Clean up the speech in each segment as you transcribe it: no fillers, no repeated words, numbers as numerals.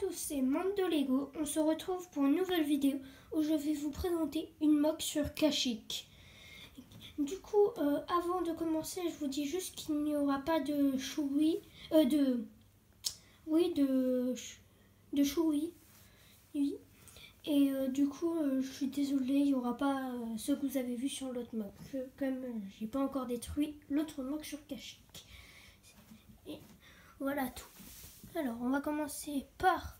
tous, c'est Monde de Lego. On se retrouve pour une nouvelle vidéo où je vais vous présenter une moque sur Kashyyyk. Du coup, avant de commencer, je vous dis juste qu'il n'y aura pas de Choui, de Choui. Oui. Et du coup, je suis désolée, il n'y aura pas ce que vous avez vu sur l'autre moque. Comme j'ai pas encore détruit l'autre moque sur Kashyyyk. Et voilà tout. Alors, on va commencer par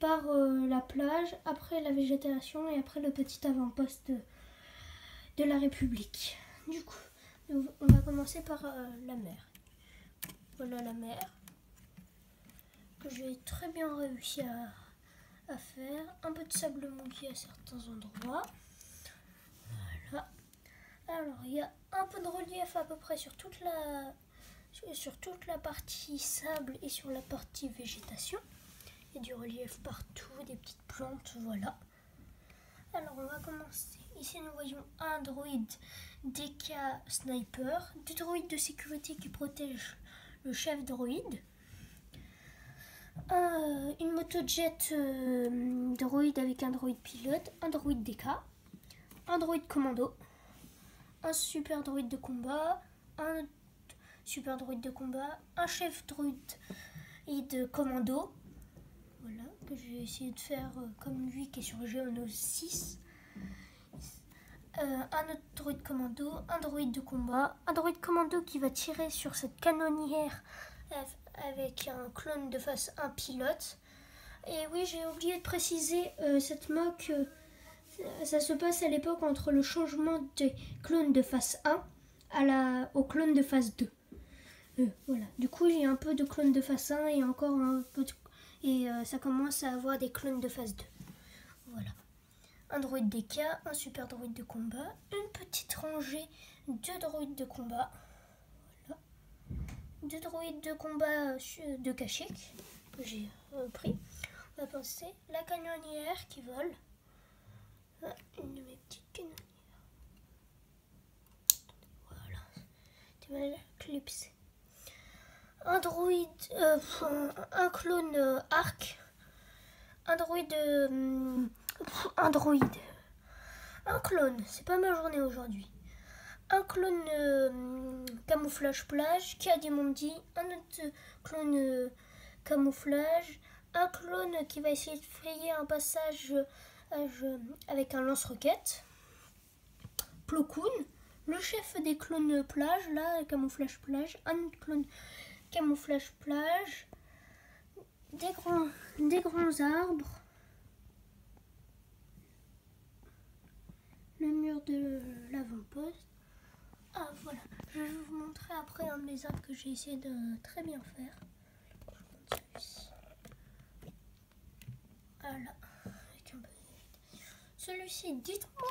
la plage, après la végétation et après le petit avant-poste de la République. Du coup, on va commencer par la mer. Voilà la mer, que j'ai très bien réussi à faire. Un peu de sable mouillé à certains endroits. Voilà. Alors, il y a un peu de relief à peu près sur toute la partie sable et sur la partie végétation. Il y a du relief partout, des petites plantes, voilà. Alors on va commencer. Ici nous voyons un droïde DK Sniper, du droïde de sécurité qui protège le chef droïde, une motojet droïde avec un droïde pilote, un droïde DK, un droïde commando, un super droïde de combat, un super droïde de combat, un chef droïde commando. Voilà, que j'ai essayé de faire comme lui qui est sur Geonos 6. Un autre droïde commando, un droïde de combat, un droïde commando qui va tirer sur cette canonnière avec un clone de face 1 pilote. Et oui, j'ai oublié de préciser, cette moque, ça se passe à l'époque entre le changement des clones de face 1 au clone de face 2. Voilà, du coup j'ai un peu de clone de face 1 et encore un peu de... Et ça commence à avoir des clones de phase 2. Voilà. Un droïde DK, un super droïde de combat, une petite rangée de droïdes de combat. Voilà. Deux droïdes de combat de Kashyyyk que j'ai pris. On va passer la canonnière qui vole. Une de mes petites canonnières. Voilà. Tu vas la clipser. Un droïde, un clone arc, un clone, c'est pas ma journée aujourd'hui, un clone camouflage plage qui a des mondis, un autre clone camouflage, un clone qui va essayer de frayer un passage avec un lance-roquette, Plo Koon, le chef des clones plage, là, camouflage plage, un autre clone camouflage plage, des grands arbres, le mur de l'avant-poste. Ah voilà, je vais vous montrer après un des arbres que j'ai essayé de très bien faire. Voilà, avec un peu de... Celui-ci, dites-moi,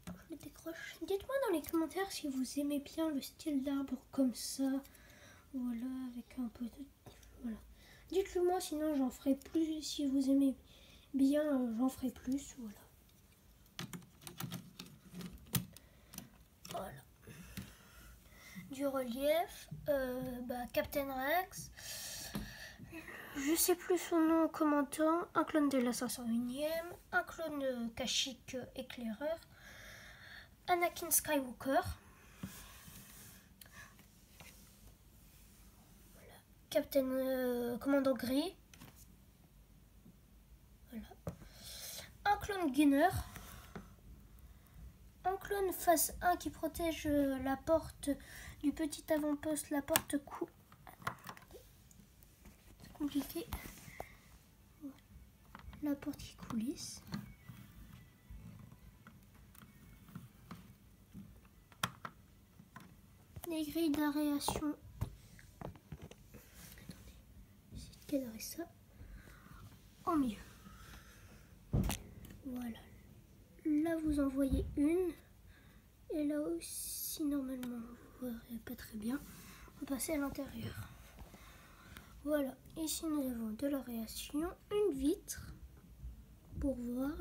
je le décroche. Dites-moi dans les commentaires si vous aimez bien le style d'arbre comme ça. Voilà, avec un peu de... Voilà. Dites-le moi, sinon j'en ferai plus. Si vous aimez bien, j'en ferai plus. Voilà. Voilà. Du relief. Captain Rex. Je sais plus son nom commandant. Un clone de la 501e. Un clone Kashyyyk éclaireur. Anakin Skywalker. Captain Commandant Gris. Voilà. Un clone Gunner. Un clone phase 1 qui protège la porte du petit avant-poste, la porte c'est compliqué. La porte qui coulisse. Les grilles d'aération. Cadrer ça en milieu. Voilà. Là vous en voyez une. Et là aussi normalement vous verrez pas très bien. On va passer à l'intérieur. Voilà. Ici nous avons de l'aération, une vitre pour voir,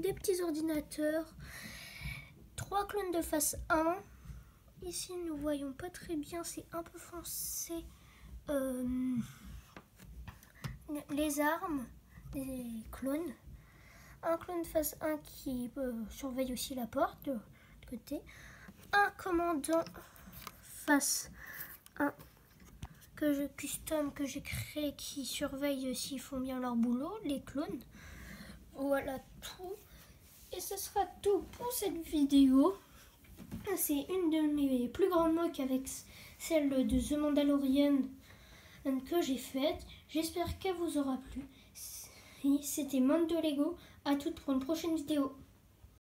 des petits ordinateurs, 3 clones de face 1. Ici nous voyons pas très bien, c'est un peu foncé les armes, des clones. Un clone face 1 qui surveille aussi la porte de l'autre côté. Un commandant face 1 que je custom, que j'ai créé, qui surveille s'ils font bien leur boulot, les clones. Voilà tout. Et ce sera tout pour cette vidéo. C'est une de mes plus grandes mocks avec celle de The Mandalorian que j'ai faite. J'espère qu'elle vous aura plu. C'était Mandolego. À toutes pour une prochaine vidéo.